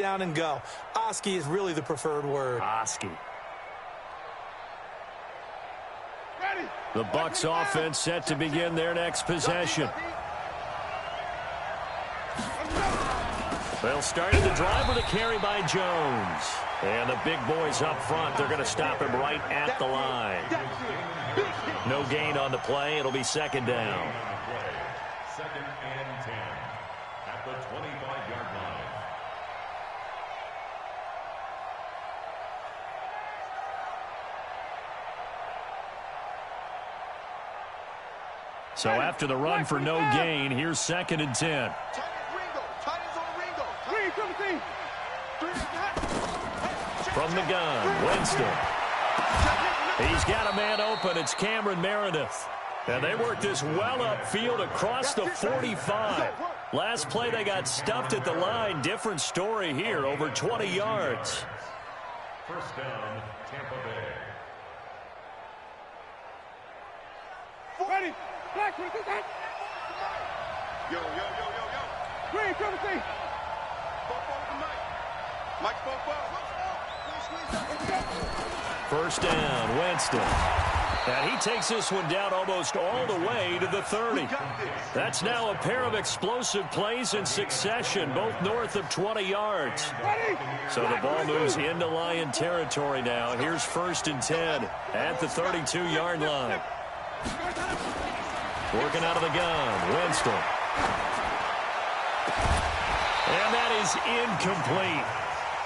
down and go. Oski is really the preferred word. Oski. The Bucs offense set to begin their next possession. They'll start the drive with a carry by Jones. And the big boys up front, they're going to stop him right at the line. No gain on the play. It'll be second down. Second and 10 at the 25-yard line. So after the run for no gain, here's second and 10. From the gun, Winston. He's got a man open. It's Cameron Meredith. And they worked this well upfield across the 45. Last play, they got stuffed at the line. Different story here, over 20 yards. First down, Tampa Bay. Ready. Black, what is that? Yo. Green, come and see. Mike, First down, Winston. And he takes this one down almost all the way to the 30. That's now a pair of explosive plays in succession, both north of 20 yards. So the ball moves into Lion territory now. Here's first and 10 at the 32-yard line. Working out of the gun, Winston. And that is incomplete.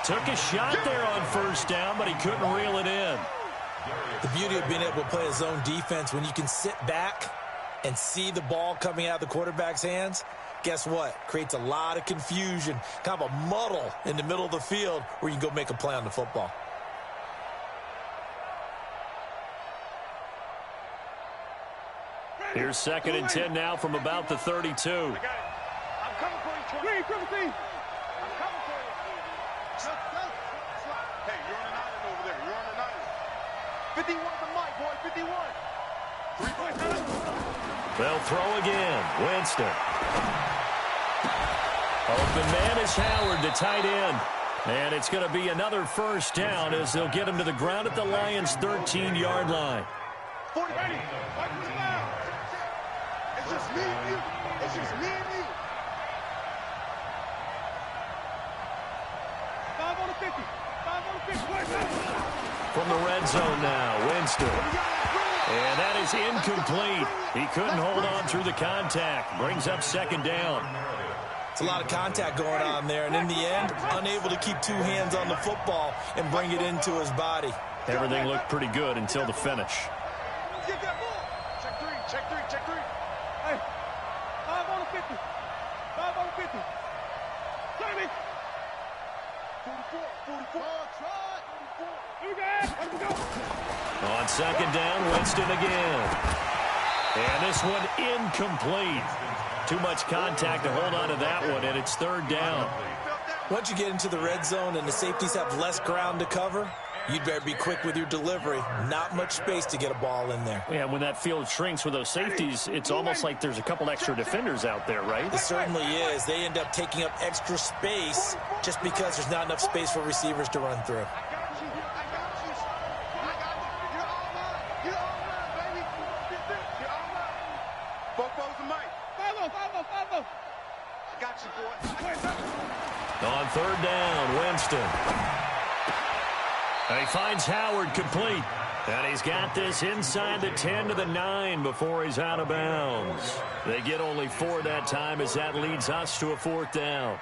Took a shot there on first down, but he couldn't reel it in. The beauty of being able to play a zone defense, when you can sit back and see the ball coming out of the quarterback's hands, guess what? Creates a lot of confusion, kind of a muddle in the middle of the field where you can go make a play on the football. Here's second and 10 now from about the 32. I'm coming for you, Troy. I'm coming for you. Hey, you're on an island over there. You're on an island. 51 to Mike, boy. 51. 3 points. They'll throw again. Winston. Open man is Howard, the tight end. And it's going to be another first down as they'll get him to the ground at the Lions' 13-yard line. 40, ready. It's just me and you. It's just me and you. 5 on the 50. 5 on the 50. From the red zone now, Winston. And that is incomplete. He couldn't hold on through the contact. Brings up second down. It's a lot of contact going on there, and in the end, unable to keep two hands on the football and bring it into his body. Everything looked pretty good until the finish. Get that ball. Check three. Hey, 5 on the 50. 5 on the 50. Turn me. 44. Try. 44. Let me go. On second down, Winston again. And this one incomplete. Too much contact to hold on to that one, and it's third down. Once you get into the red zone and the safeties have less ground to cover, you'd better be quick with your delivery. Not much space to get a ball in there. Yeah, when that field shrinks with those safeties, it's almost like there's a couple extra defenders out there, right? It certainly is. They end up taking up extra space just because there's not enough space for receivers to run through. On third down, Winston. And he finds Howard complete. And he's got this inside the 10 to the 9 before he's out of bounds. They get only 4 that time as that leads us to a fourth down.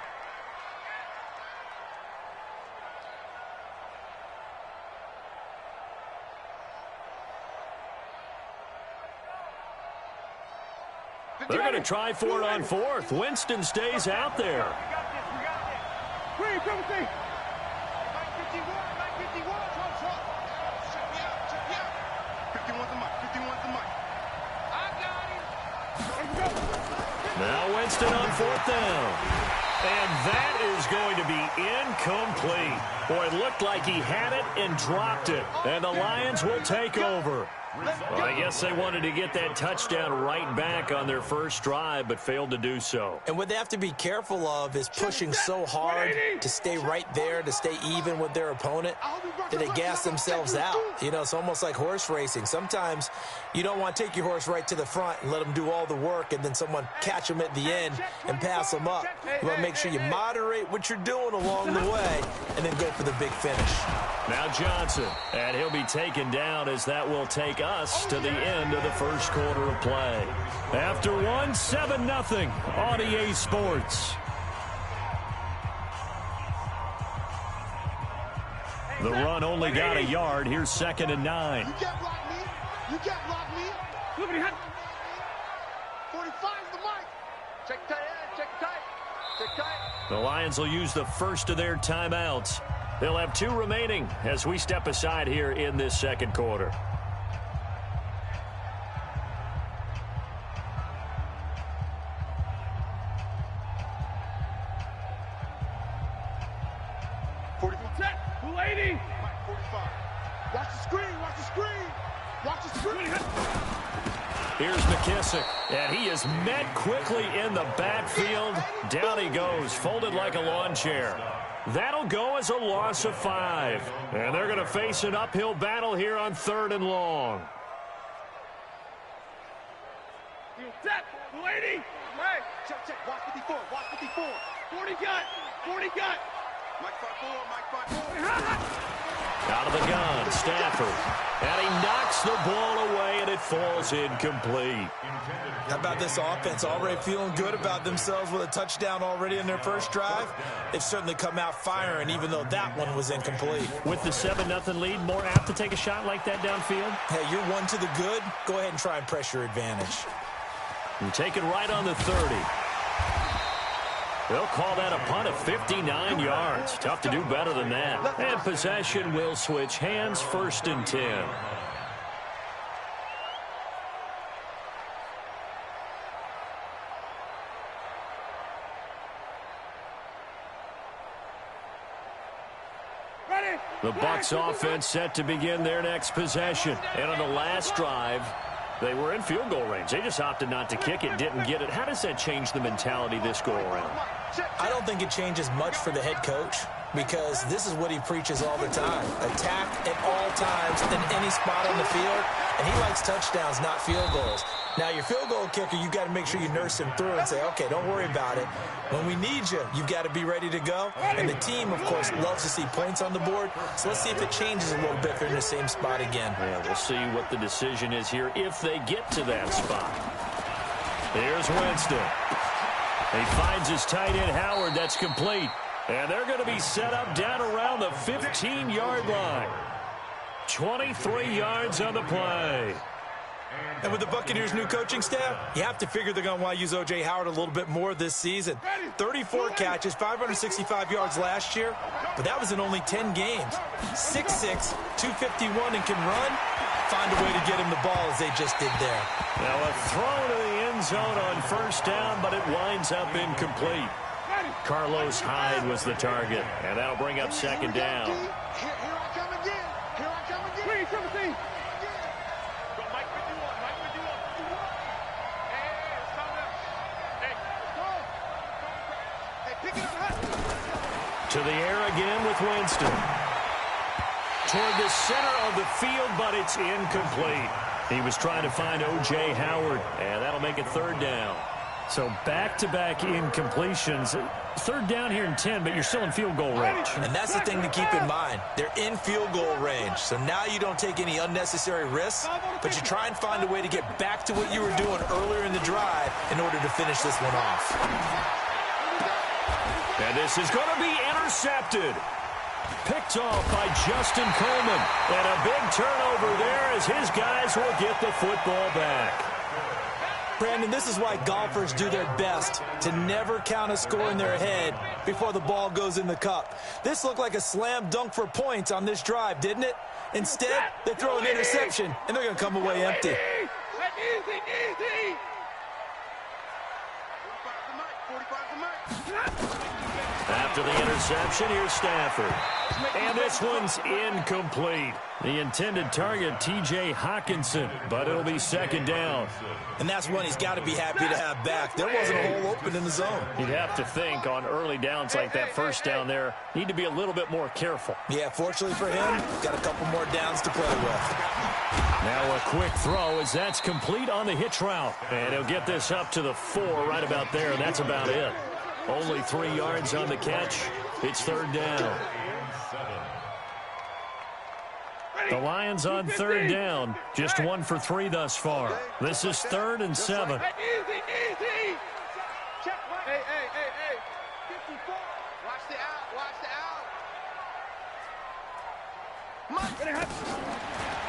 They're going to try for it on fourth. Winston stays out there. Green, come and see. 51's the Mike. 51's the Mike. I got him. Now Winston on fourth down. And that is going to be incomplete. Boy, it looked like he had it and dropped it. And the Lions will take over. Well, I guess they wanted to get that touchdown right back on their first drive, but failed to do so. And what they have to be careful of is pushing so hard to stay right there, to stay even with their opponent, that they gas themselves out. You know, it's almost like horse racing. Sometimes you don't want to take your horse right to the front and let them do all the work and then someone catch them at the end and pass them up. You want to make sure you moderate what you're doing along the way and then go for the big finish. Now Johnson, and he'll be taken down as that will take us to the end of the first quarter of play. After one, 7-0 on EA Sports. The run only got a yard. Here's 2nd and 9. You can't block me. You can't block me. 45 is the mic. Check tight, check tight, check tight. The Lions will use the first of their timeouts. They'll have 2 remaining as we step aside here in this second quarter. Watch the screen, watch the screen, watch the screen. Here's McKissick, and he is met quickly in the backfield. Down he goes, folded like a lawn chair. That'll go as a loss of 5. And they're going to face an uphill battle here on 3rd and long. Set, 280. Hey, check, watch 54, watch 54. 40 got. Mike 5-4. Out of the gun, Stafford. And he knocks the ball away, and it falls incomplete. How about this offense? Already feeling good about themselves with a touchdown already in their first drive. They've certainly come out firing, even though that one was incomplete. With the 7-0 lead, more apt to take a shot like that downfield? Hey, you're one to the good. Go ahead and try and press your advantage. And take it right on the 30. They'll call that a punt of 59 yards. Tough to do better than that. And possession will switch hands, 1st and 10. The Bucs offense set to begin their next possession. And on the last drive, they were in field goal range. They just opted not to kick it, didn't get it. How does that change the mentality this go-around? I don't think it changes much for the head coach because this is what he preaches all the time. Attack at all times in any spot on the field, and he likes touchdowns, not field goals. Now, your field goal kicker, you've got to make sure you nurse him through and say, okay, don't worry about it. When we need you, you've got to be ready to go. And the team, of course, loves to see points on the board. So let's see if it changes a little bit if they're in the same spot again. Yeah, we'll see what the decision is here if they get to that spot. Here's Winston. He finds his tight end, Howard. That's complete. And they're going to be set up down around the 15-yard line. 23 yards on the play. And with the Buccaneers' new coaching staff, you have to figure they're going to want to use O.J. Howard a little bit more this season. 34 catches, 565 yards last year, but that was in only 10 games. 6'6", 251, and can run. Find a way to get him the ball as they just did there. Now a throw to the end zone on 1st down, but it winds up incomplete. Carlos Hyde was the target, and that'll bring up 2nd down. Here I come again. Here I come again. Green, 17. Go, Mike 51. Mike 51. Hey, it's coming up. Hey, go. Hey, pick it up. To the air again with Winston. Toward the center of the field, but it's incomplete. He was trying to find O.J. Howard, and that'll make it 3rd down. So back-to-back incompletions. 3rd down here in 10, but you're still in field goal range. And that's the thing to keep in mind. They're in field goal range. So now you don't take any unnecessary risks, but you try and find a way to get back to what you were doing earlier in the drive in order to finish this one off. And this is going to be intercepted. Picked off by Justin Coleman. And a big turnover there as his guys will get the football back. Brandon, this is why golfers do their best to never count a score in their head before the ball goes in the cup. This looked like a slam dunk for points on this drive, didn't it? Instead, they throw an interception, and they're going to come away empty. Easy. 45 to Mike. 45 to Mike. After the interception, here's Stafford. And this one's incomplete. The intended target, T.J. Hockenson, but it'll be second down. And that's one he's got to be happy to have back. There wasn't a hole open in the zone. You'd have to think on early downs like that first down there, need to be a little bit more careful. Yeah, fortunately for him, got a couple more downs to play with. Now a quick throw as that's complete on the hitch route. And he'll get this up to the 4 right about there, and that's about it. Only 3 yards on the catch. It's third down. The Lions on third down. Just 1 for 3 thus far. This is 3rd and 7. Easy, easy. Check. Hey. Watch the out.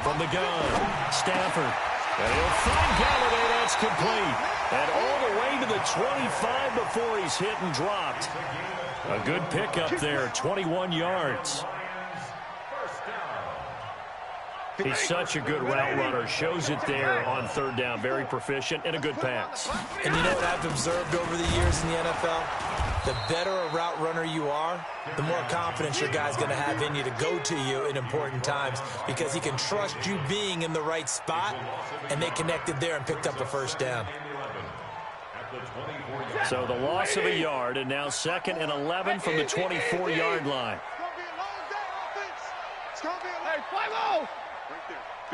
From the gun, Stafford. And he'll find Galladay. That's complete. And all the way to the 25 before he's hit and dropped. A good pickup there, 21 yards. He's such a good route runner. Shows it there on third down. Very proficient and a good pass. And you know what I've observed over the years in the NFL? The better a route runner you are, the more confidence your guy's going to have in you to go to you in important times because he can trust you being in the right spot, and they connected there and picked up a first down. So the loss of a yard, and now 2nd and 11 from the 24-yard line.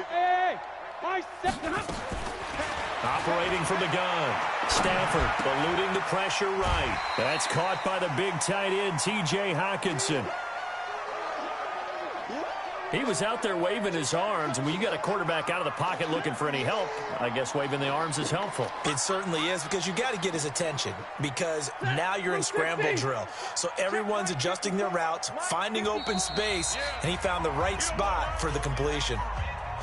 Hey, nice. Operating from the gun. Stafford eluding the pressure right. That's caught by the big tight end, T.J. Hockenson. He was out there waving his arms, and when you got a quarterback out of the pocket looking for any help, I guess waving the arms is helpful. It certainly is, because you got to get his attention, because now you're in scramble drill. So everyone's adjusting their routes, finding open space, and he found the right spot for the completion.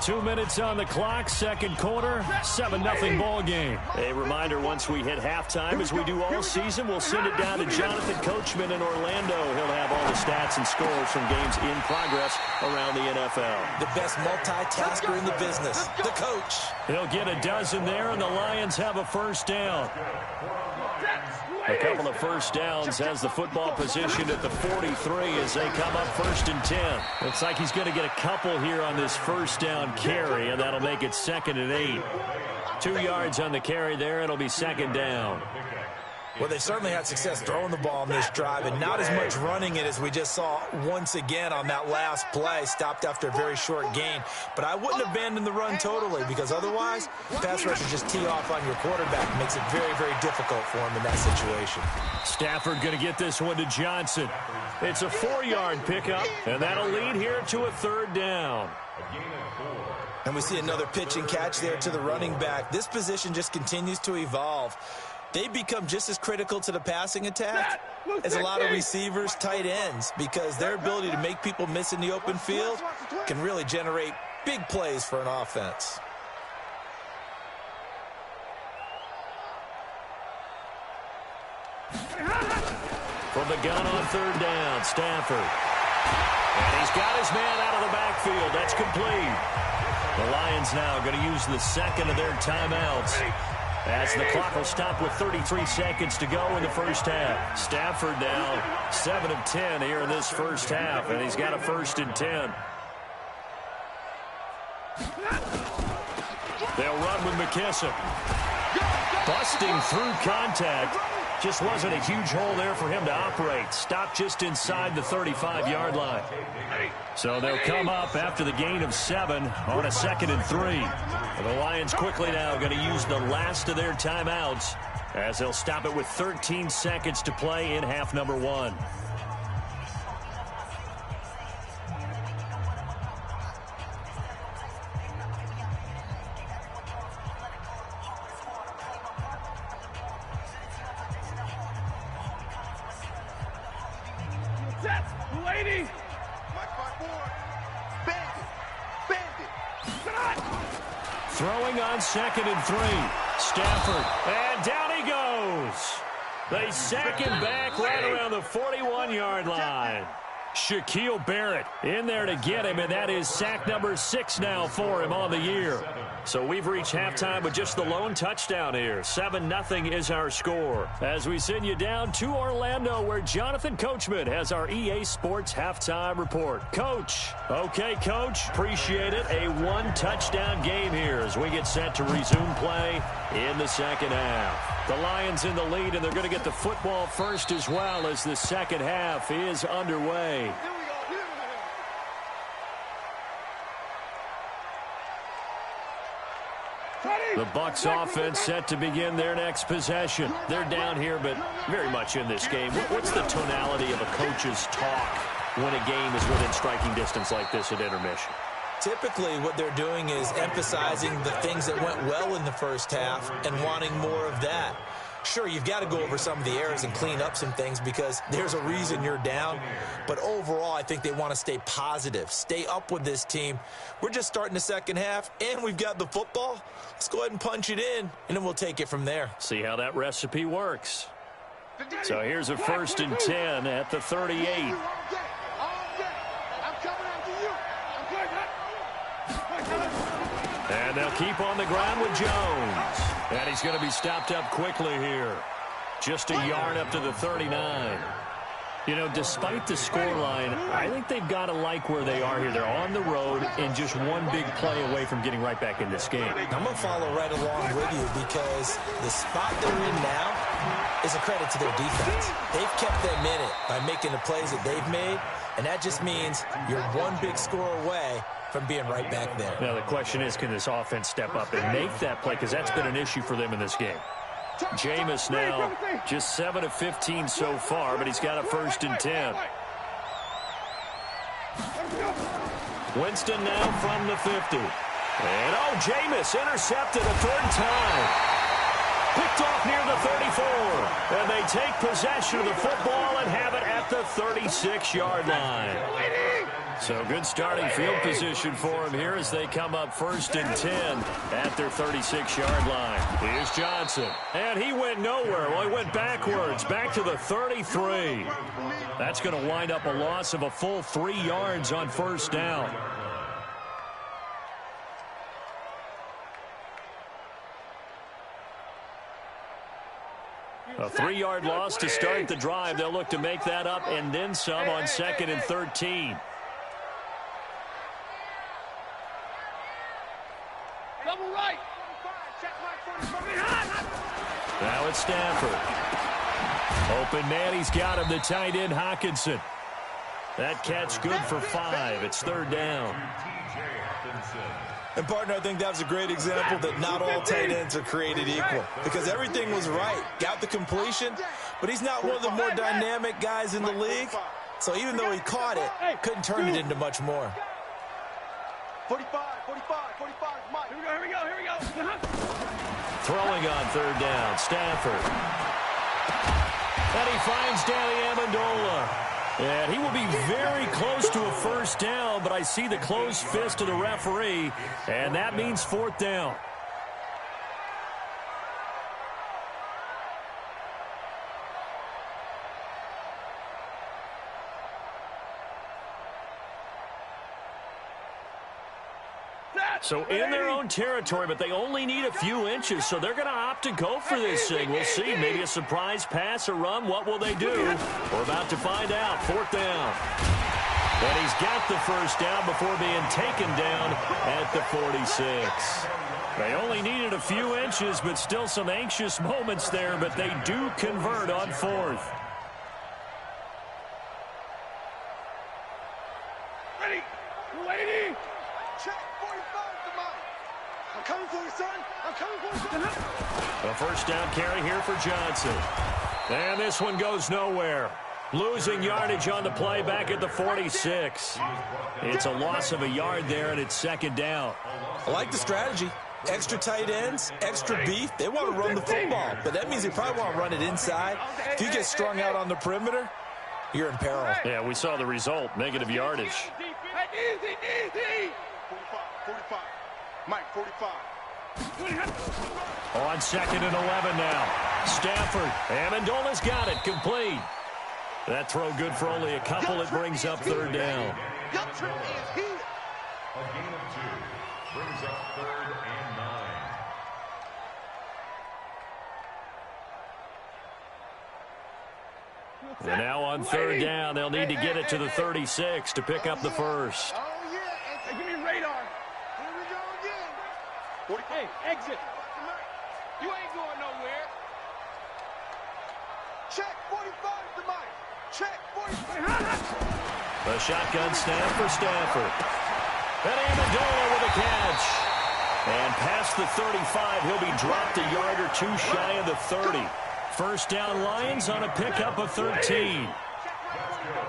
2 minutes on the clock, second quarter, 7-0 ball game. A reminder, once we hit halftime, as we do all season, we'll send it down to Jonathan Coachman in Orlando. He'll have all the stats and scores from games in progress around the NFL. The best multitasker in the business, the coach. He'll get a dozen there, and the Lions have a first down. A couple of first downs has the football position at the 43 as they come up 1st and 10. Looks like he's going to get a couple here on this first down carry, and that'll make it 2nd and 8. 2 yards on the carry there. It'll be second down. Well, they certainly had success throwing the ball on this drive and not as much running it as we just saw once again on that last play. Stopped after a very short gain. But I wouldn't abandon the run totally, because otherwise, pass rushers just tee off on your quarterback. Makes it very, very difficult for him in that situation. Stafford going to get this one to Johnson. It's a 4-yard pickup, and that'll lead here to a third down. And we see another pitch and catch there to the running back. This position just continues to evolve. They become just as critical to the passing attack as a lot of receivers, tight ends, because their ability to make people miss in the open field can really generate big plays for an offense. From the gun on third down, Stafford. And he's got his man out of the backfield. That's complete. The Lions now going to use the second of their timeouts, as the clock will stop with 33 seconds to go in the first half. Stafford now 7 of 10 here in this first half, and he's got a 1st and 10. They'll run with McKissick. Busting through contact. Just wasn't a huge hole there for him to operate. Stopped just inside the 35-yard line. So they'll come up after the gain of 7 on a 2nd and 3. And the Lions quickly now going to use the last of their timeouts, as they'll stop it with 13 seconds to play in half number 1. Throwing on 2nd and 3. Stafford. And down he goes. They sack him back right around the 41-yard line. Shaquille Barrett in there to get him, and that is sack number 6 now for him on the year. So we've reached halftime with just the lone touchdown here. 7-0 is our score. As we send you down to Orlando, where Jonathan Coachman has our EA Sports halftime report. Coach. Okay, Coach. Appreciate it. A one-touchdown game here as we get set to resume play in the second half. The Lions in the lead, and they're going to get the football first as well as the second half is underway. The Bucs offense set to begin their next possession. They're down here, but very much in this game. What's the tonality of a coach's talk when a game is within striking distance like this at intermission? Typically, what they're doing is emphasizing the things that went well in the first half and wanting more of that. Sure, you've got to go over some of the errors and clean up some things because there's a reason you're down. But overall, I think they want to stay positive, stay up with this team. We're just starting the second half, and we've got the football. Let's go ahead and punch it in, and then we'll take it from there. See how that recipe works. So here's a 1st and 10 at the 38. And they'll keep on the ground with Jones. And he's going to be stopped up quickly here. Just a yard up to the 39. You know, despite the scoreline, I think they've got to like where they are here. They're on the road and just one big play away from getting right back in this game. I'm going to follow right along with you because the spot they're in now is a credit to their defense. They've kept them in it by making the plays that they've made, and that just means you're one big score away from being right back there. Now, the question is, can this offense step up and make that play? Because that's been an issue for them in this game. Jameis now just 7 of 15 so far, but he's got a 1st and 10. Winston now from the 50. And, Jameis intercepted a 3rd time. Picked off near the 34. And they take possession of the football and have it at the 36-yard line. So good starting field position for him here as they come up 1st and 10 at their 36-yard line. Here's Johnson. And he went nowhere. Well, he went backwards, back to the 33. That's going to wind up a loss of a full 3 yards on 1st down. A 3-yard loss to start the drive. They'll look to make that up and then some on 2nd and 13. Double right. Now it's Stanford. Open man, he's got him, the tight end Hockenson. That catch good for 5. It's 3rd down. And, partner, I think that was a great example that not all tight ends are created equal because everything was right. Got the completion, but he's not one of the more dynamic guys in the league. So even though he caught it, couldn't turn it into much more. 45, Mike. Here we go. Throwing on 3rd down, Stanford. And he finds Danny Amendola. And he will be very close to a 1st down, but I see the closed fist of the referee, and that means 4th down. So in their own territory, but they only need a few inches, so they're going to opt to go for this thing. We'll see. Maybe a surprise pass or run. What will they do? We're about to find out. 4th down. And he's got the 1st down before being taken down at the 46. They only needed a few inches, but still some anxious moments there, but they do convert on 4th. Ready. Lady. Check 45 to Mike. I'm coming for you, son. I'm coming for you, son. A 1st down carry here for Johnson. And this one goes nowhere. Losing yardage on the play back at the 46. It's a loss of a yard there, and it's 2nd down. I like the strategy. Extra tight ends, extra beef. They want to run the football, but that means they probably want to run it inside. If you get strung out on the perimeter, you're in peril. Yeah, we saw the result, negative yardage. Easy. 45. Mike, 45. On 2nd and 11 now. Stanford. Amendola's got it. Complete. That throw good for only a couple. It brings up third down. A gain of 2 brings up 3rd and 9. And now on third down, they'll need to get it to the 36 to pick up the first. Oh, yeah. Hey, give me radar. Here we go again. Hey, exit. You ain't going nowhere. Check 45 to Mike. Check 45. A shotgun snap for Stafford. And Amendola with a catch. And past the 35, he'll be dropped a yard or two shy of the 30. First down Lions on a pickup of 13.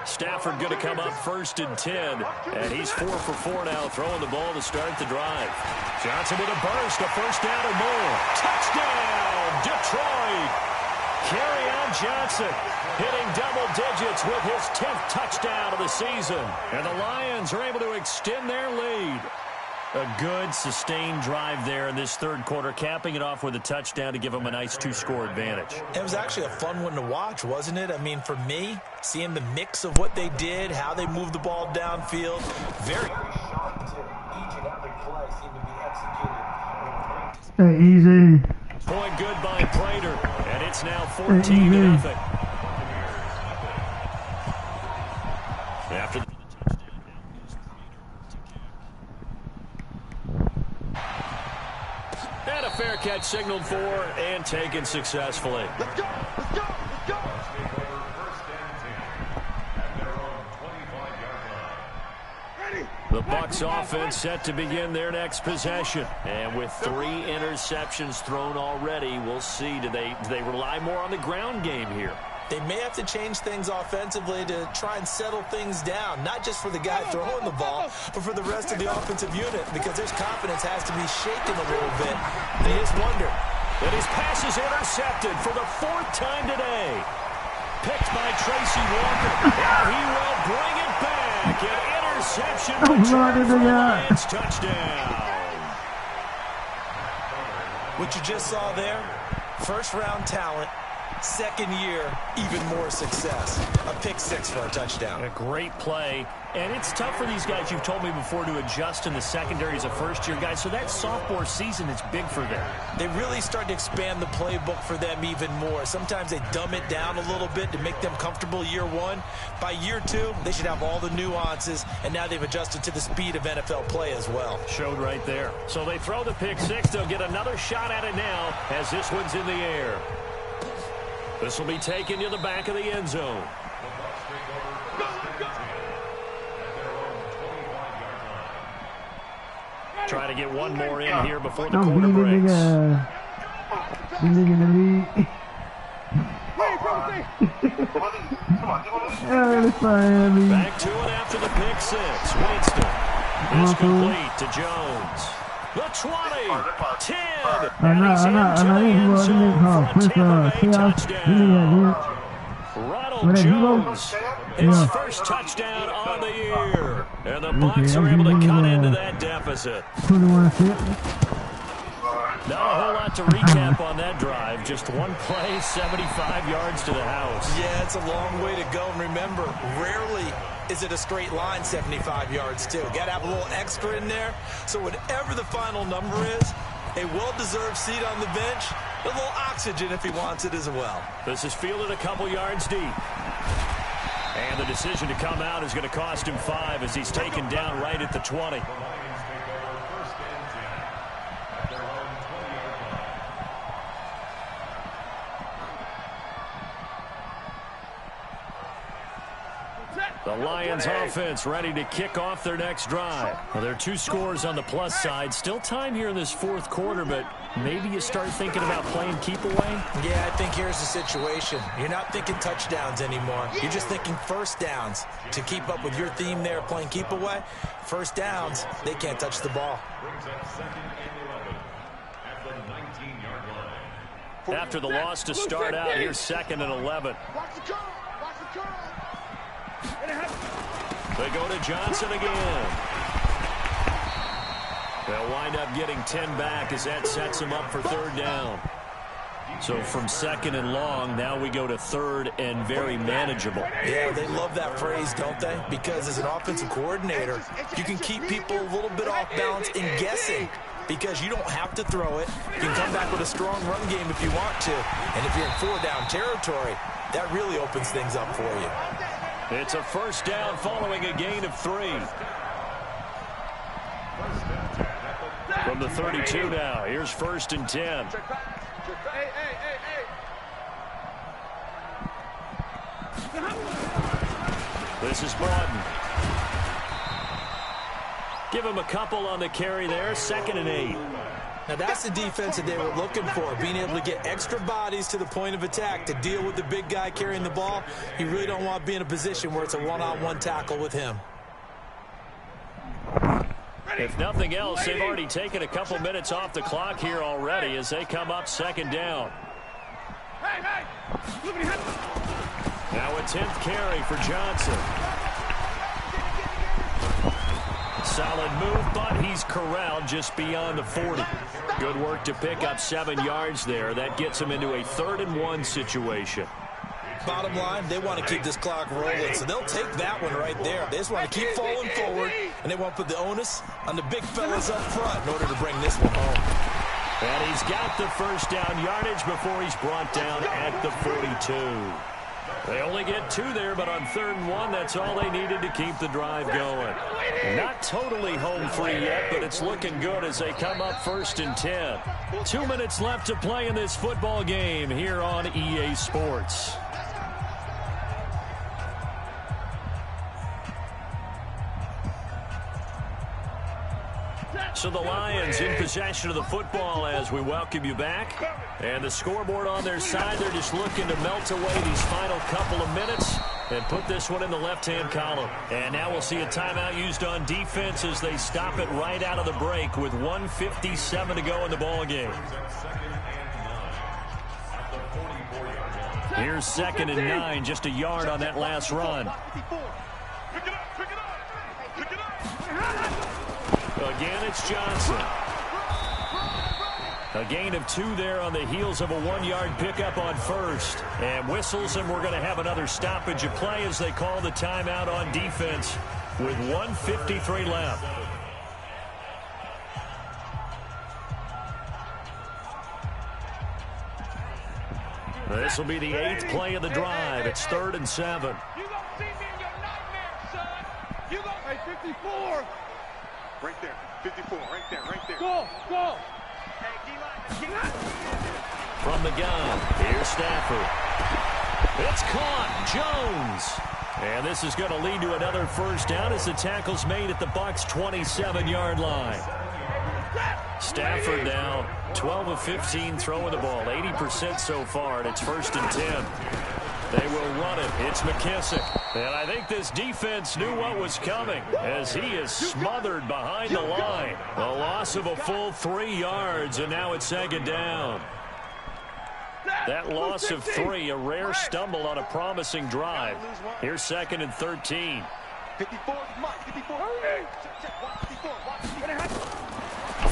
Stafford going to come up 1st and 10. And he's 4 for 4 now, throwing the ball to start the drive. Johnson with a burst, a first down or more. Touchdown, Detroit. Kerryon Johnson hitting double digits with his 10th touchdown of the season. And the Lions are able to extend their lead. A good, sustained drive there in this third quarter, capping it off with a touchdown to give them a nice 2-score advantage. It was actually a fun one to watch, wasn't it? I mean, for me, seeing the mix of what they did, how they moved the ball downfield, very sharp to each and every play seemed to be executed. Hey, easy. Point good by Prater, and it's now 14-0. After the and a fair catch signaled for and taken successfully. Let's go. Let's go. Let's go. First and 10 at their own 25-yard line. Ready. The Bucs offense set to begin their next possession. And with 3 interceptions thrown already, we'll see. Do they rely more on the ground game here? They may have to change things offensively to try and settle things down, not just for the guy throwing the ball, but for the rest of the offensive unit, because their confidence has to be shaken a little bit. And you just wonder. And his pass is intercepted for the 4th time today. Picked by Tracy Walker. And he will bring it back. An interception return for the Lions touchdown. What you just saw there, first-round talent, second year, even more success. A pick 6 for a touchdown. A great play. And it's tough for these guys, you've told me before, to adjust in the secondary as a first-year guy. So that sophomore season is big for them. They really start to expand the playbook for them even more. Sometimes they dumb it down a little bit to make them comfortable year 1. By year 2, they should have all the nuances, and now they've adjusted to the speed of NFL play as well. Showed right there. So they throw the pick 6. They'll get another shot at it now as this one's in the air. This will be taken to the back of the end zone. Try to get one more in here before the quarter breaks. Back to it after the pick 6. Winston is complete to Jones. The 20, 10, and he's into the end zone for a Tampa Bay touchdown. Ronald Jones, his first touchdown on the year. And the Bucs are able to cut into that deficit. Not a whole lot to recap on that drive. Just one play, 75 yards to the house. Yeah, it's a long way to go. And remember, rarely is it a straight line 75 yards, too. Got to have a little extra in there. So whatever the final number is, a well-deserved seat on the bench, a little oxygen if he wants it as well. This is fielded a couple yards deep. And the decision to come out is going to cost him 5 as he's taken down right at the 20. The Lions offense ready to kick off their next drive. Well, there are 2 scores on the plus side. Still time here in this 4th quarter, but maybe you start thinking about playing keep away? Yeah, I think here's the situation. You're not thinking touchdowns anymore. You're just thinking first downs. To keep up with your theme there, playing keep away, first downs, they can't touch the ball. After the loss to start out, here's 2nd and 11. Watch the curl. Watch the curl. They go to Johnson again. They'll wind up getting 10 back as that sets them up for 3rd down. So from second and long, now we go to third and very manageable. Yeah, they love that phrase, don't they? Because as an offensive coordinator, you can keep people a little bit off balance and guessing because you don't have to throw it. You can come back with a strong run game if you want to. And if you're in 4-down territory, that really opens things up for you. It's a first down following a gain of 3. From the 32 now, here's 1st and 10. Hey. This is Broughton. Give him a couple on the carry there, 2nd and 8. Now that's the defense that they were looking for, being able to get extra bodies to the point of attack to deal with the big guy carrying the ball. You really don't want to be in a position where it's a one-on-one tackle with him. If nothing else, they've already taken a couple minutes off the clock here already as they come up 2nd down. Now a 10th carry for Johnson. Solid move, but he's corralled just beyond the 40. Good work to pick up 7 yards there. That gets him into a 3rd and 1 situation. Bottom line, they want to keep this clock rolling, so they'll take that one right there. They just want to keep falling forward, and they want to put the onus on the big fellas up front in order to bring this one home. And he's got the first down yardage before he's brought down at the 42. They only get 2 there, but on 3rd and 1, that's all they needed to keep the drive going. Not totally home free yet, but it's looking good as they come up 1st and 10. 2 minutes left to play in this football game here on EA Sports. So the Lions in possession of the football as we welcome you back. And the scoreboard on their side, they're just looking to melt away these final couple of minutes and put this one in the left-hand column. And now we'll see a timeout used on defense as they stop it right out of the break with 1:57 to go in the ball game. Here's 2nd and 9, just a yard on that last run. Again, it's Johnson. A gain of 2 there on the heels of a 1-yard pickup on 1st. And whistles, and we're going to have another stoppage of play as they call the timeout on defense with 1:53 left. This will be the 8th play of the drive. It's 3rd and 7. You gonna see me in your nightmares, son. You gonna... Hey, 54. Right there, 54, right there. Go. Hey, D-line. From the gun, here's Stafford. It's caught, Jones. And this is going to lead to another first down as the tackle's made at the Bucs' 27-yard line. Stafford now 12 of 15 throwing the ball, 80% so far, and it's 1st and 10. They will run it. It's McKissick. And I think this defense knew what was coming as he is smothered behind the line. A loss of a full 3 yards, and now it's 2nd down. That loss of 3, a rare stumble on a promising drive. Here's 2nd and 13. 54, Mike, 54.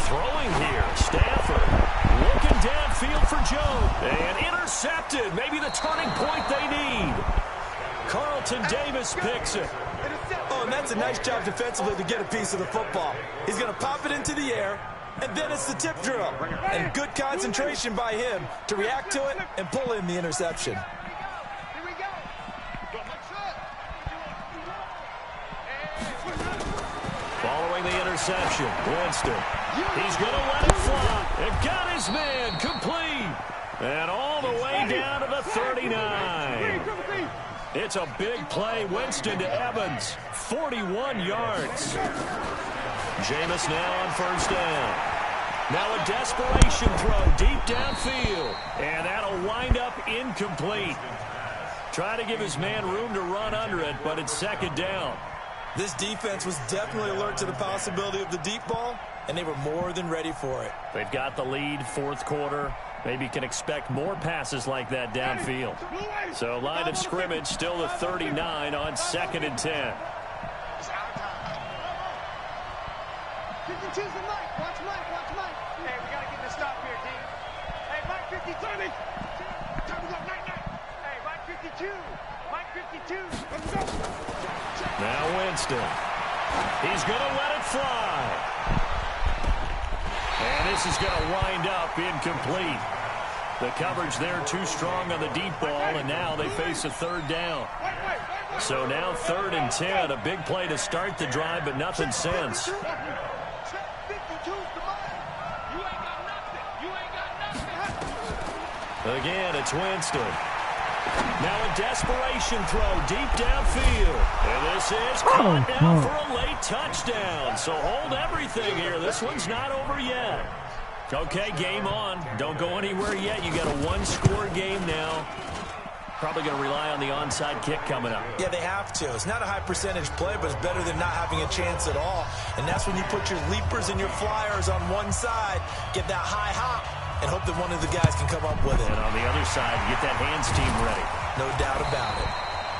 Throwing here, Stafford looking downfield for Jones. And intercepted, maybe the turning point they need. Carlton Davis picks it. Oh, and that's a nice job defensively to get a piece of the football. He's going to pop it into the air, and then it's the tip drill. And good concentration by him to react to it and pull in the interception. Following the interception, Winston. He's going to let it fly. And got his man complete. And all the way down to the 39. It's a big play. Winston to Evans. 41 yards. Jameis now on 1st down. Now a desperation throw deep downfield. And that'll wind up incomplete. Try to give his man room to run under it, but it's 2nd down. This defense was definitely alert to the possibility of the deep ball, and they were more than ready for it. They've got the lead, 4th quarter. Maybe you can expect more passes like that downfield. So line of scrimmage still the 39 on 2nd and 10. Watch Mike. Hey, we got to get this stop here, D. Hey, Mike 52. Time to go. Night. Hey, Mike 52. Mike 52. Let's go. Now Winston. He's going to let it fly. And this is going to wind up incomplete. The coverage there too strong on the deep ball, and now they face a third down. So now 3rd and 10, a big play to start the drive, but nothing since. Again, it's Winston. Now a desperation throw deep downfield. And this is caught now for a late touchdown. So hold everything here. This one's not over yet. Okay, game on. Don't go anywhere yet. You got a one-score game now. Probably going to rely on the onside kick coming up. Yeah, they have to. It's not a high-percentage play, but it's better than not having a chance at all. And that's when you put your leapers and your flyers on one side, get that high hop, and hope that one of the guys can come up with it. And on the other side, get that hands team ready. No doubt about it.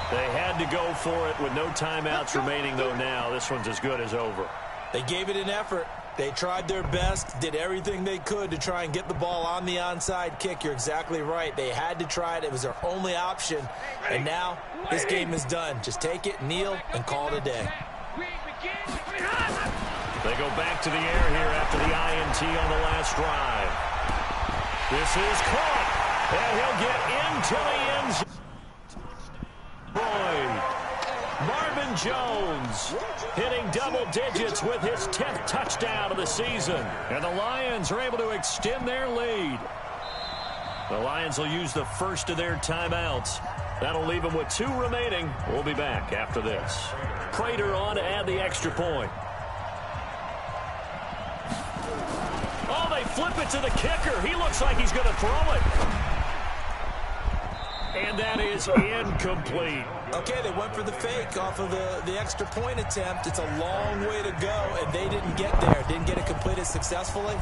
They had to go for it with no timeouts remaining, though, now. This one's as good as over. They gave it an effort. They tried their best, did everything they could to try and get the ball on the onside kick. You're exactly right. They had to try it. It was their only option. And now this game is done. Just take it, kneel, and call it a day. They go back to the air here after the INT on the last drive. This is caught. And he'll get into the end zone. Boyd. Marvin Jones hitting double digits with his 10th touchdown of the season. And the Lions are able to extend their lead. The Lions will use the first of their timeouts. That'll leave them with 2 remaining. We'll be back after this. Prater on to add the extra point. Oh, they flip it to the kicker. He looks like he's going to throw it. And that is incomplete. Okay, they went for the fake off of the extra point attempt. It's a long way to go, and they didn't get there. Didn't get it completed successfully.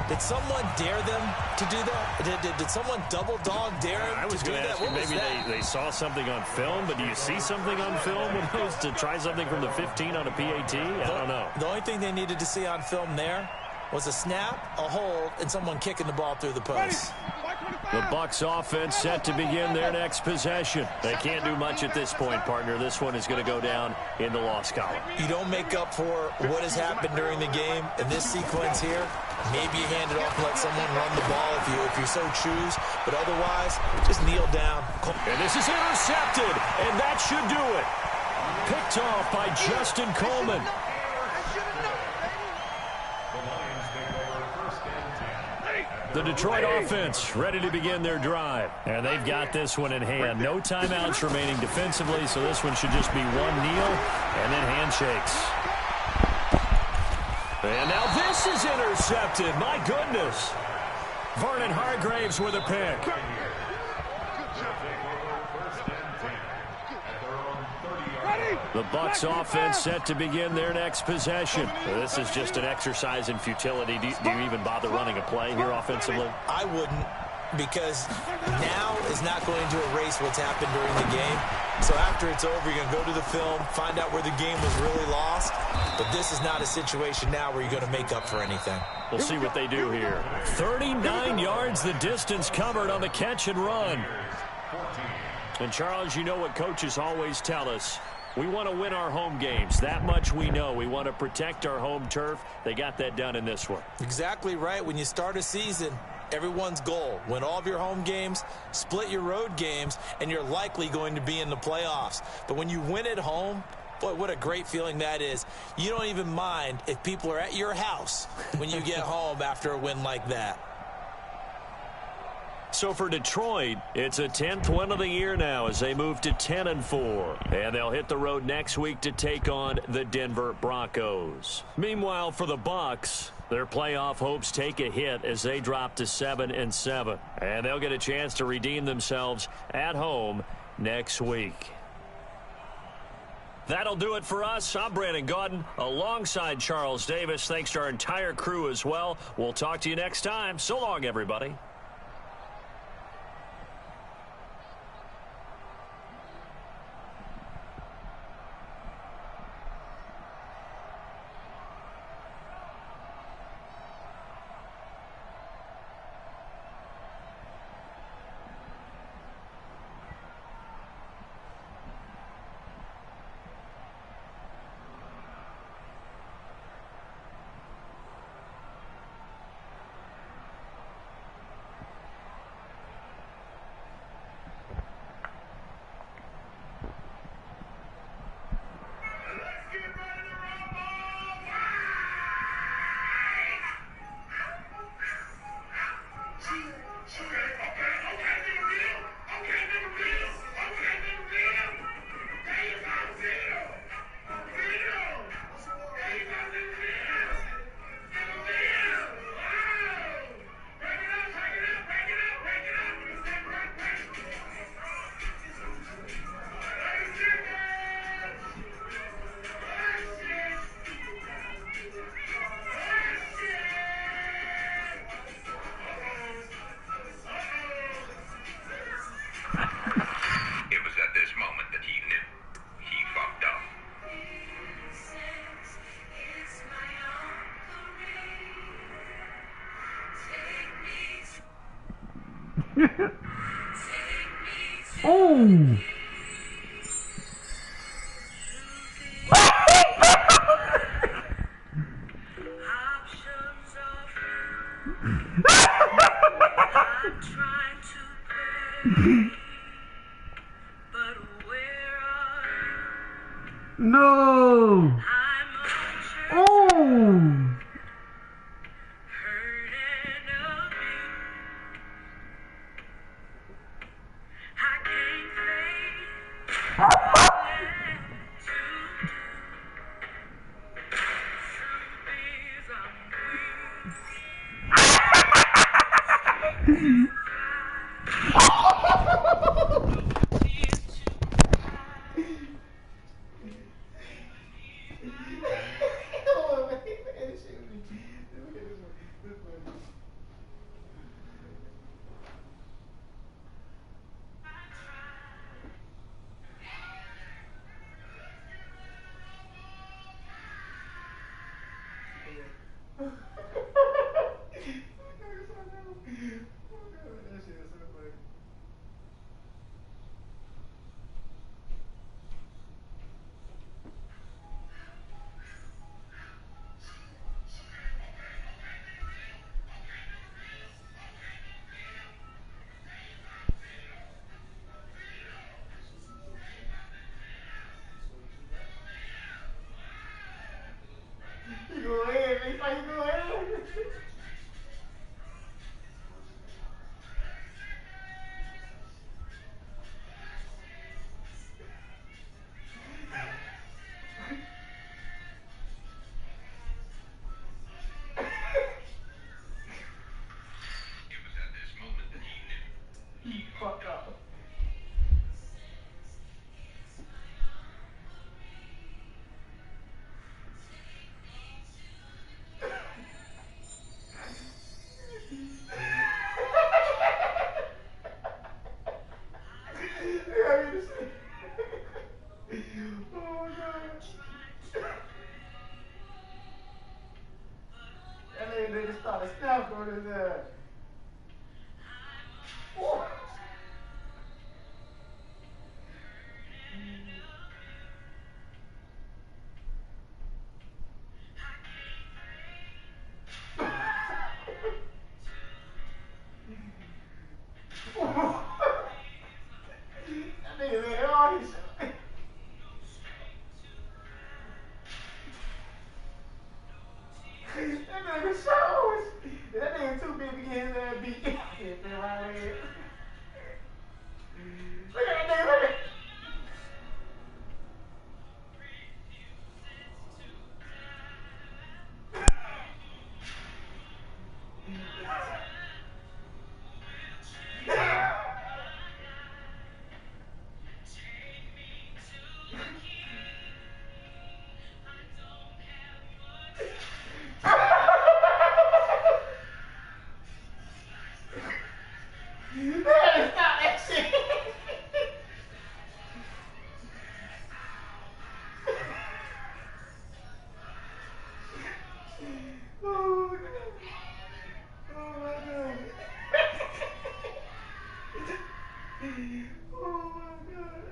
Did someone dare them to do that? Did someone double dog dare them to do that? I was going to ask you, maybe they saw something on film, but do you see something on film when it was to try something from the 15 on a PAT? I don't know. The only thing they needed to see on film there was a snap, a hold, and someone kicking the ball through the post. The Bucs offense set to begin their next possession. They can't do much at this point, partner. This one is going to go down in the loss column. You don't make up for what has happened during the game in this sequence here. Maybe you hand it off and let someone run the ball if you so choose. But otherwise, just kneel down. And this is intercepted, and that should do it. Picked off by Justin Coleman. The Detroit offense ready to begin their drive. And they've got this one in hand. No timeouts remaining defensively, so this one should just be one kneel and then handshakes. And now this is intercepted. My goodness. Vernon Hargraves with a pick. The Bucs offense set to begin their next possession. This is just an exercise in futility. Do you even bother running a play here offensively? I wouldn't, because now is not going to erase what's happened during the game. So after it's over, you're going to go to the film, find out where the game was really lost. But this is not a situation now where you're going to make up for anything. We'll see what they do here. 39 yards the distance covered on the catch and run. And Charles, you know what coaches always tell us. We want to win our home games. That much we know. We want to protect our home turf. They got that done in this one. Exactly right. When you start a season, everyone's goal: win all of your home games, split your road games, and you're likely going to be in the playoffs. But when you win at home, boy, what a great feeling that is. You don't even mind if people are at your house when you get home after a win like that. So for Detroit, it's a 10th win of the year now as they move to 10-4. And they'll hit the road next week to take on the Denver Broncos. Meanwhile, for the Bucs, their playoff hopes take a hit as they drop to 7-7. And they'll get a chance to redeem themselves at home next week. That'll do it for us. I'm Brandon Gaudin alongside Charles Davis. Thanks to our entire crew as well. We'll talk to you next time. So long, everybody. Oh! No! Oh! You go ahead, make sure you go ahead. Fuck up. Oh my god. That nigga started snapping on his ass. Oh. That nigga made all his shit. That nigga shows. That nigga too big to get his ass beat. Hit that right head. Look at that nigga, look at. Man, stop that shit. Oh my god. Oh my god. Oh my god.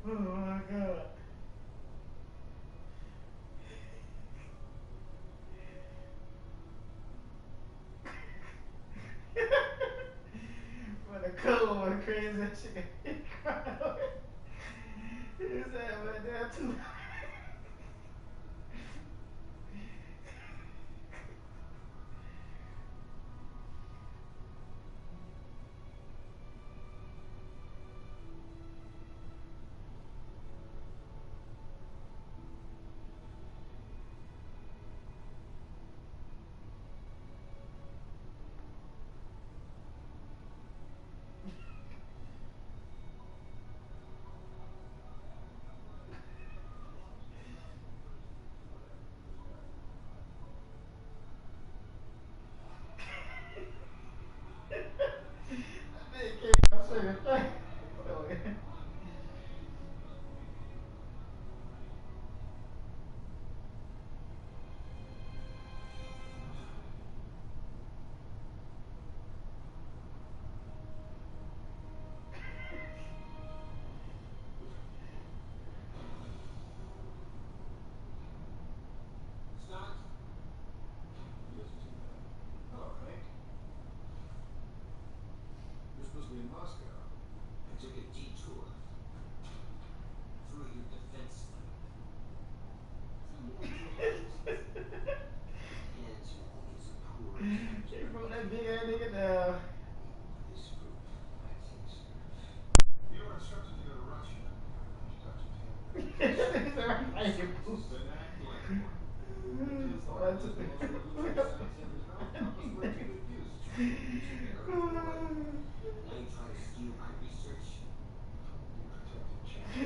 Oh my god. When the color was crazy, that shit. He cried. His ass went down too.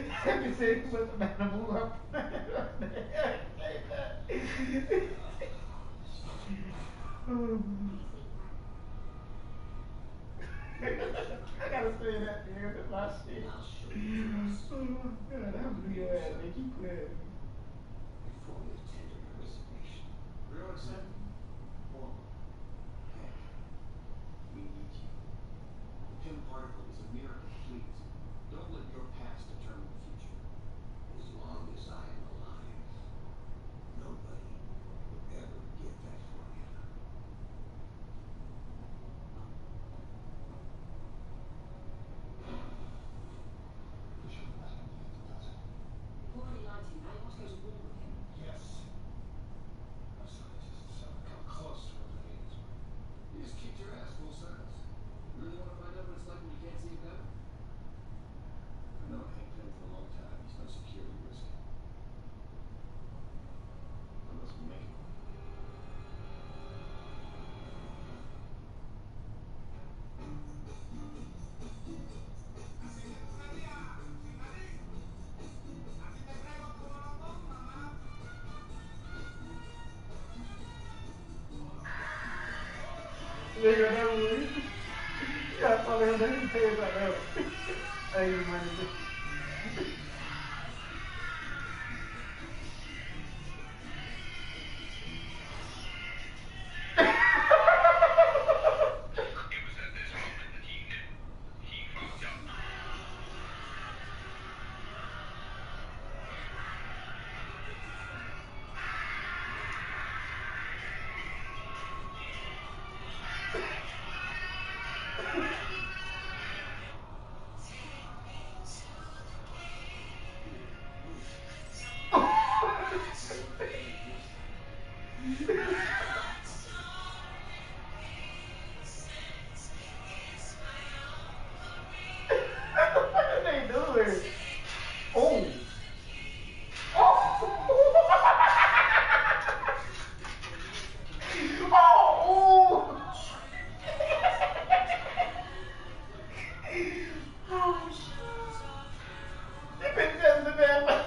Happy said he must have been to move up. I gotta say that, dude. That's my shit. Oh, God, I'm gonna do your ass, man. Keep playing. Before we attended the resignation. Real excited? Well, We need you. The Pym particle is a miracle, please. Don't let your past determine the future. As long as I am alive, nobody will ever get that formula. we should have let him leave the puzzle. You've already lied to you. Now you want to go to war with him. Yes. I'm sorry, just so we come close to what the needs were. You just kicked your ass full circles. You really want to find out what it's like when you can't see it coming? I've known Hank Pym for a long time. He's no security risk. Unless we make it. Nigga, that was yeah, I saw him in his pants like that. Hey, man. What they doing? Oh. Oh. Oh. Oh. They been testing the man.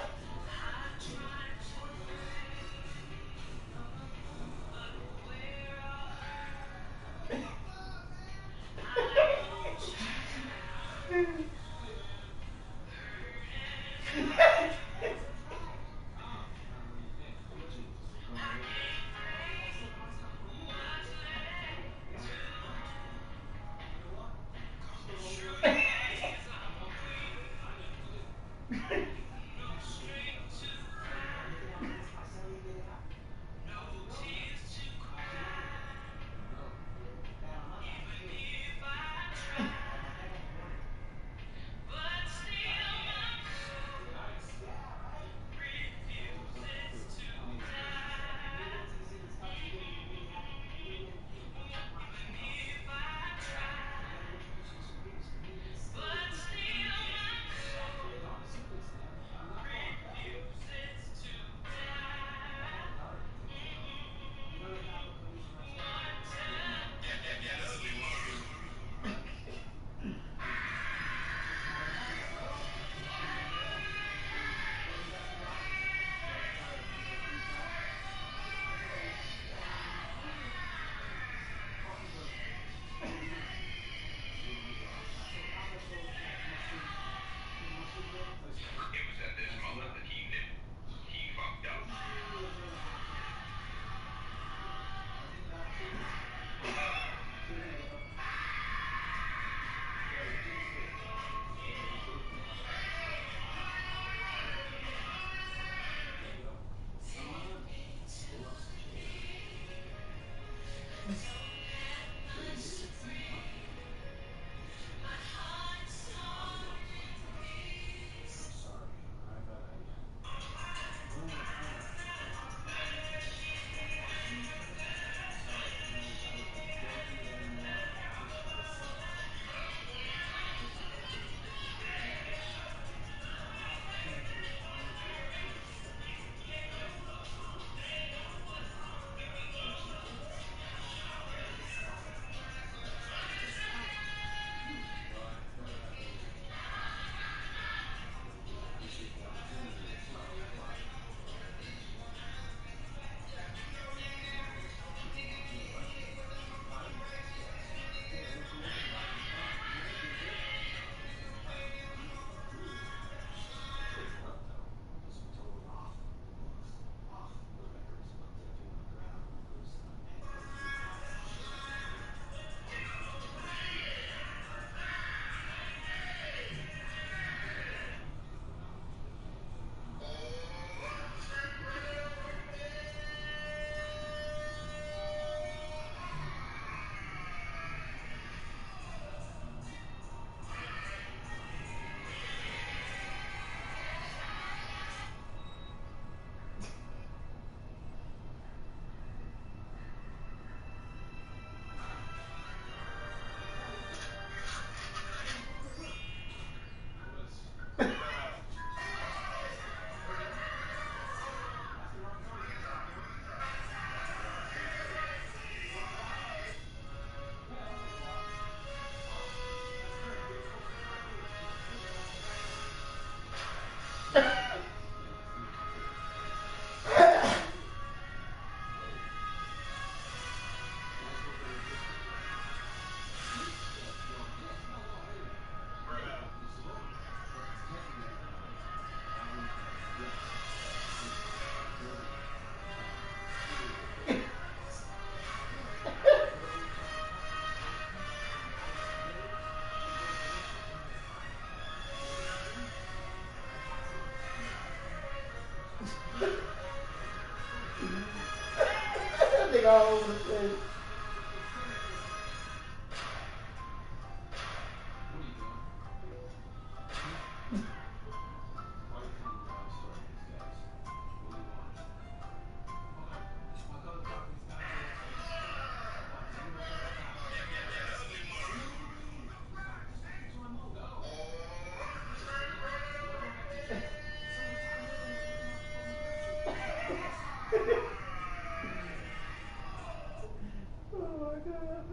all over the place. Oh my God.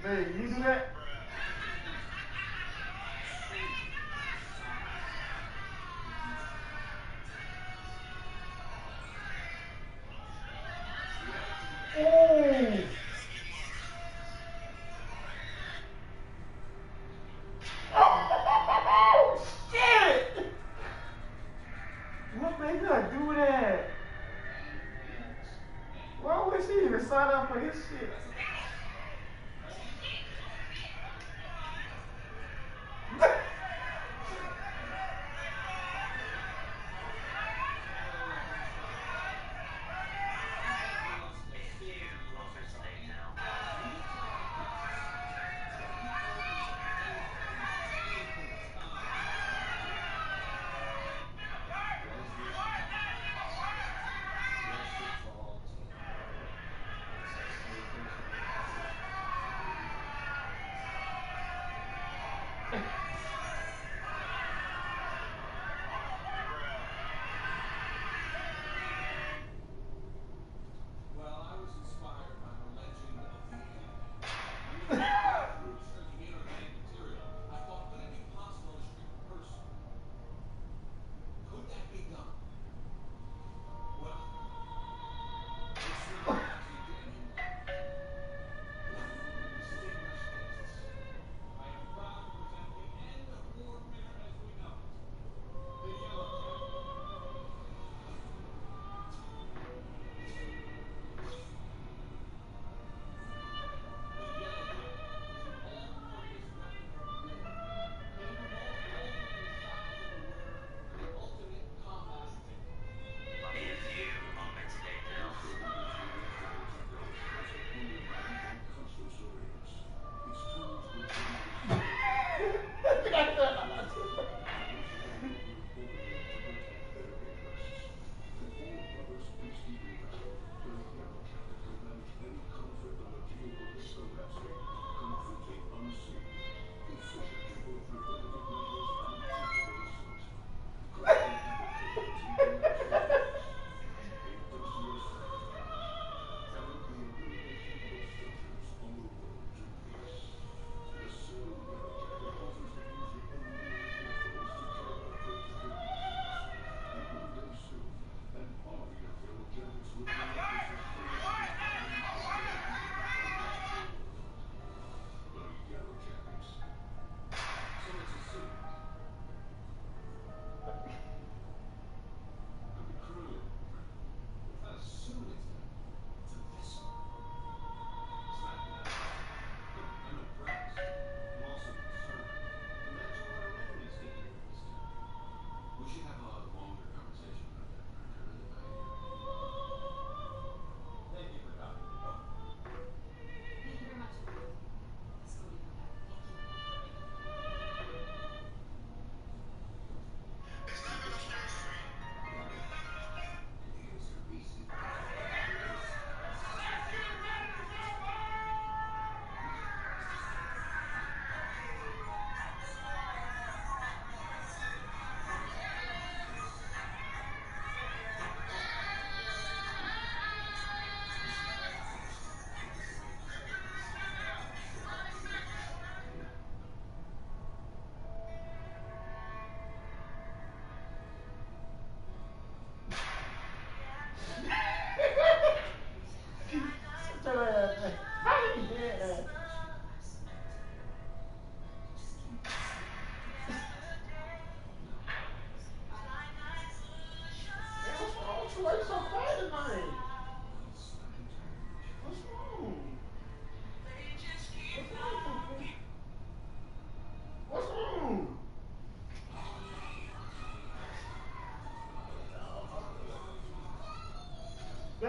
Hey, you do that? Oh, shit! What made her do that? Why would she even sign up for his shit?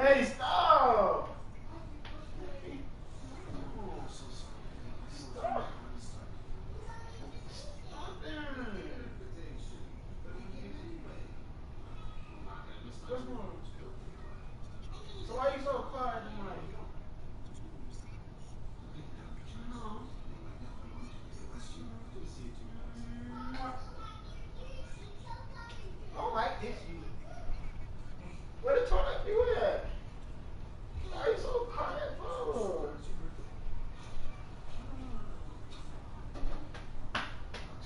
Hey, stop! Stop! Stop it! What's wrong? So why are you so quiet tonight? No. I don't like this you. Where the toilet you at? Why are you so quiet for?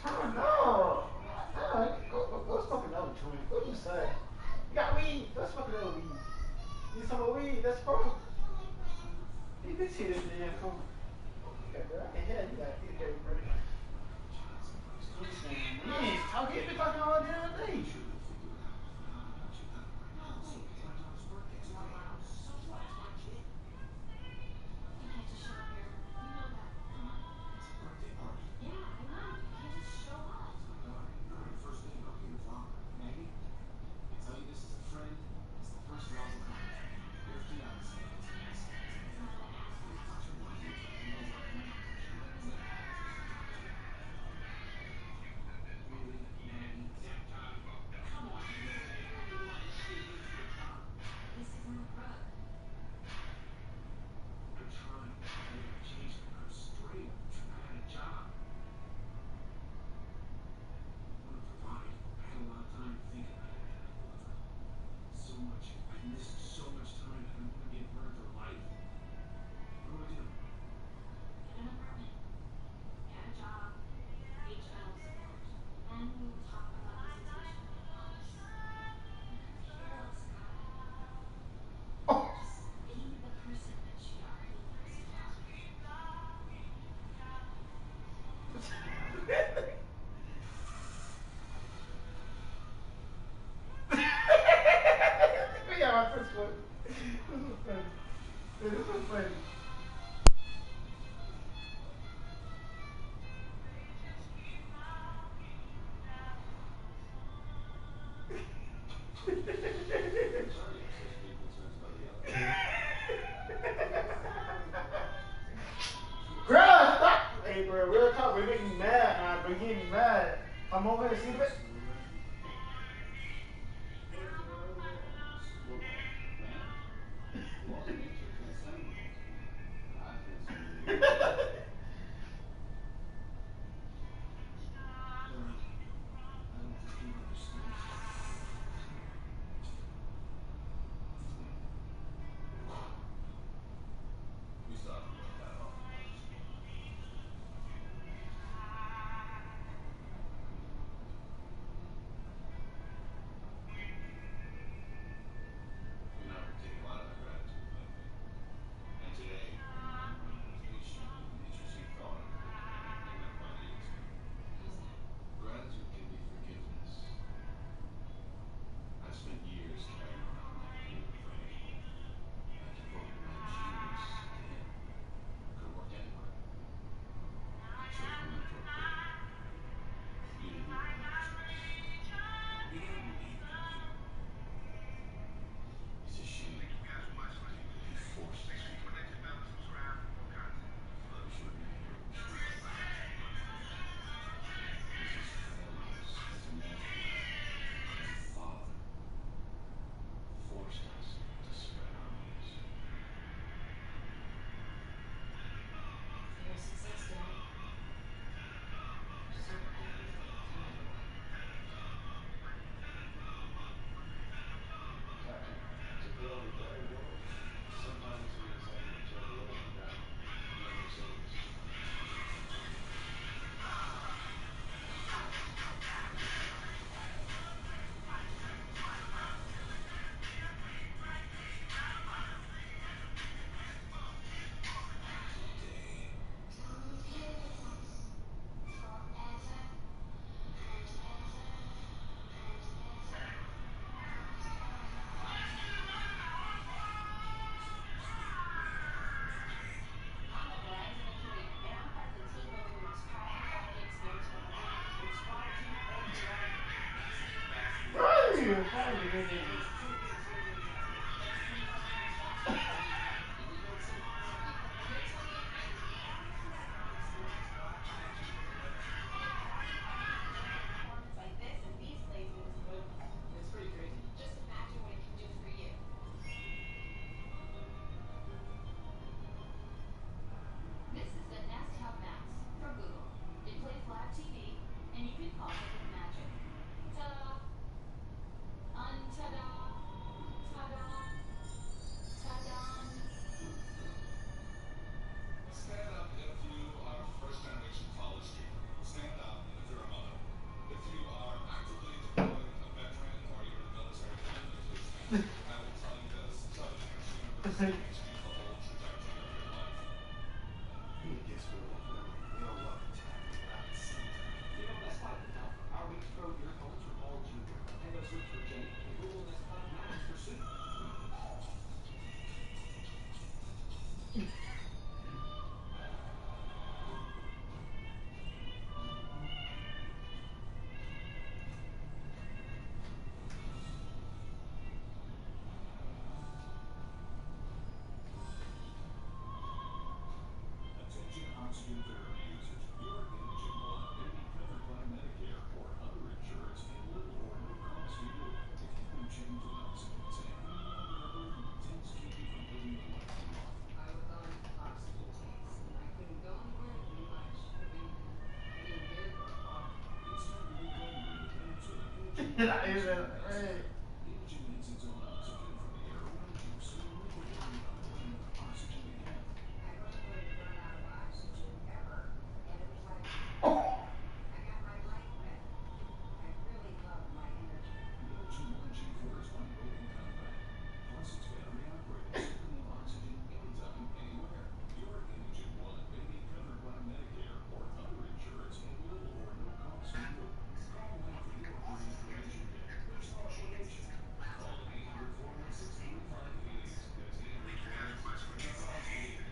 Turn up. Go smoke another joint. What you say? You got weed? Let's smoke another weed. Need some more weed? Let's smoke. You can see this damn phone. Okay, bro. I can hear you got it, bro. You ain't talking. You been talking all damn day. Yeah, this one. This is funny. This is funny. Girl, stop! Hey, bro, real talk, bro, you making me mad, man, bro, you getting me mad. I'm over here, see that? Oxygen therapy users, your Inogen One may be covered by Medicare or other insurance at little or no cost to you. If you've been chained to an oxygen tank, you no longer have a remote. Tanks keep you from living the life you want. I was on oxygen tanks, and I couldn't go anywhere pretty much. If anything, I didn't get it or off. It's time to reclaim your independence with an Inogen That One is oxygen it. mask. Hey. Inogen makes its own oxygen from the air around you, so you never worry about running out of oxygen again. I wasn't going to run out of oxygen ever. And it was like, I got my life back. I really love my energy. The Inogen One G4 is lightweight and compact. Plus, it's battery operated, so you can have oxygen anytime, anywhere. Your Inogen One may be covered by Medicare or other insurance at little or no cost to you. Call now for your free information kit. There's no obligation. Call 800-416-3588. That's 800-416-3588.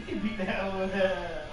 He beat the hell out of her.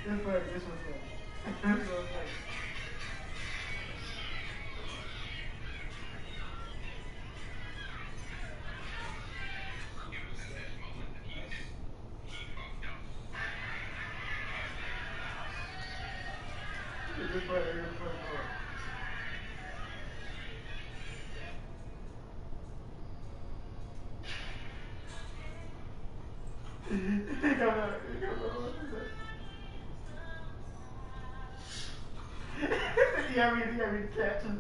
This one's funny. This one's funny. This is funny. You got me catching.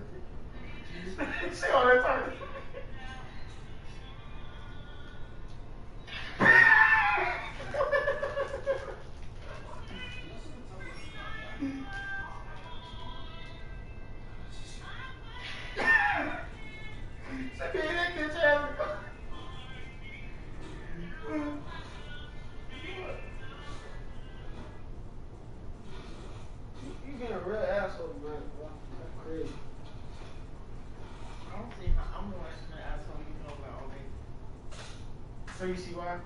See all that time. You being a real asshole, man. That's crazy. I don't see how I'm the one that's gonna ask him you know about all day. So you see why?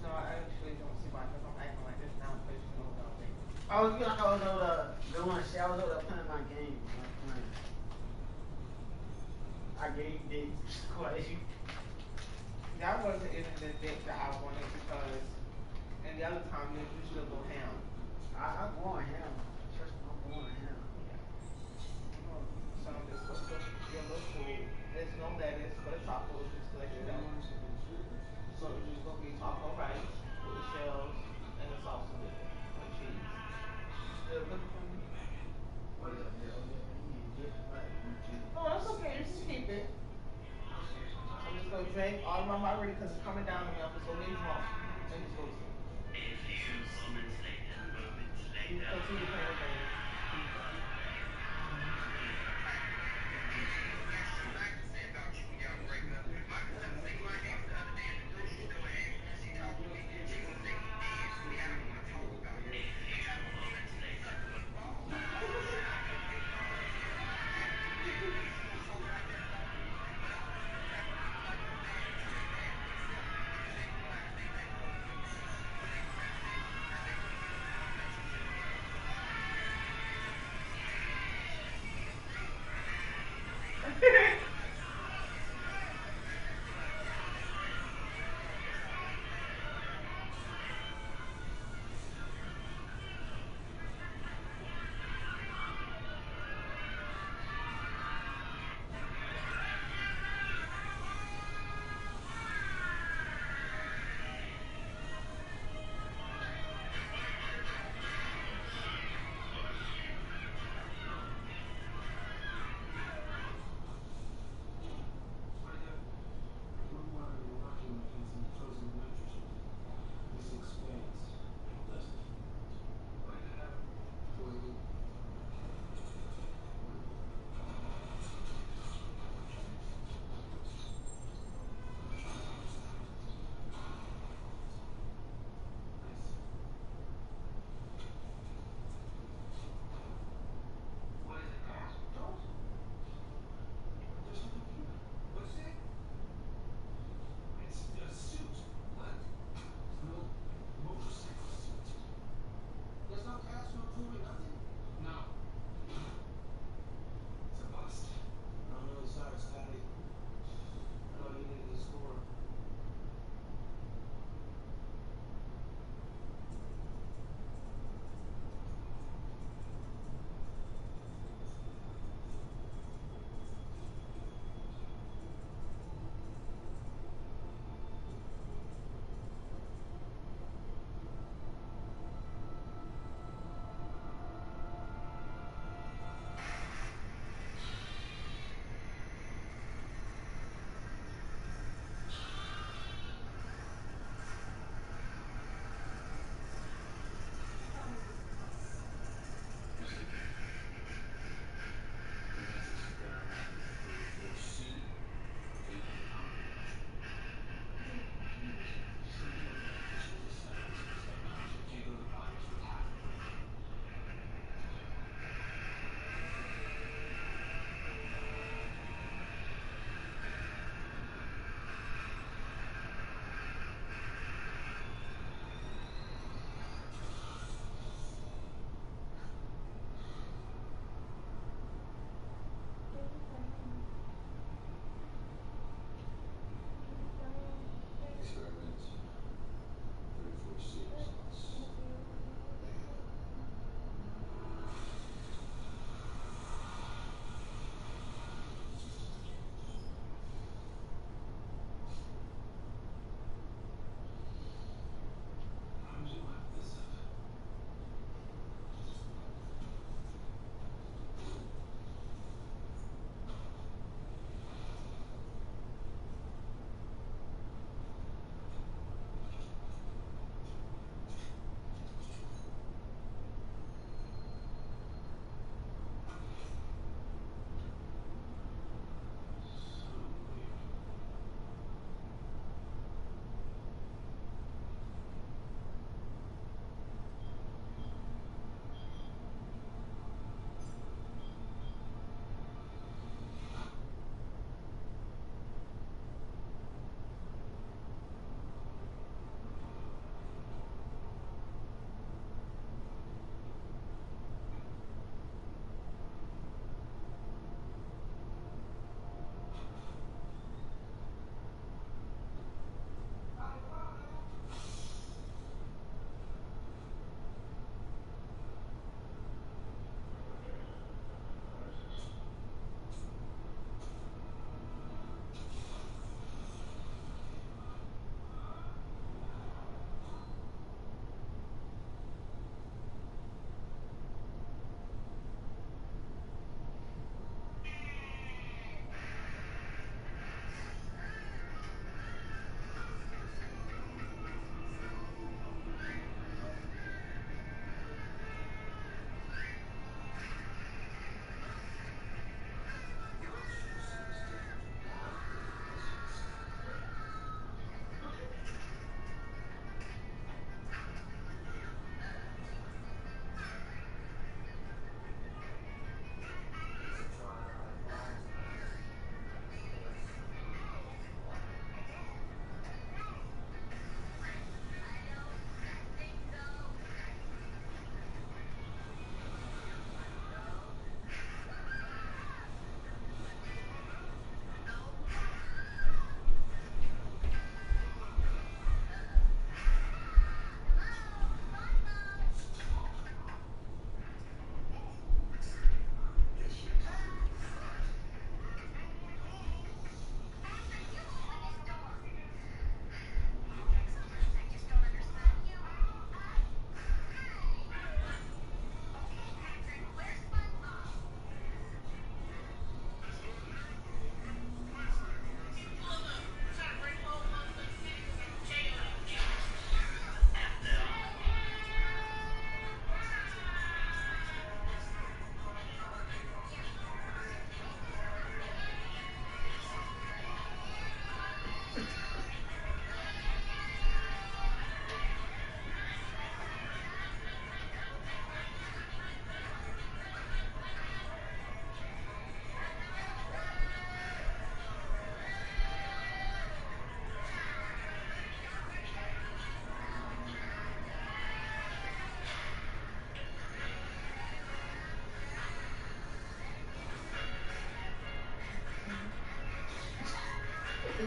No, I actually don't see why, because I'm acting like this now because you know about all day. I was over doing shit. I was over there playing my game. I gave dick twice. That wasn't even the dick that I wanted because, and the other time you still go ham. I'm going ham. Trust me, I'm going ham. So I'm just supposed to get a little food. There's no lettuce, but it's tacos, just to let you know. So it's just gonna be taco rice with the shells and the salsa with it, with cheese. Still looking for me? Oh, that's okay. You just keep it. I'm just gonna drink all my margarita because it's coming down to me. I'm just gonna get drunk and just go to sleep. You continue playing the game.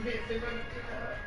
Memphis,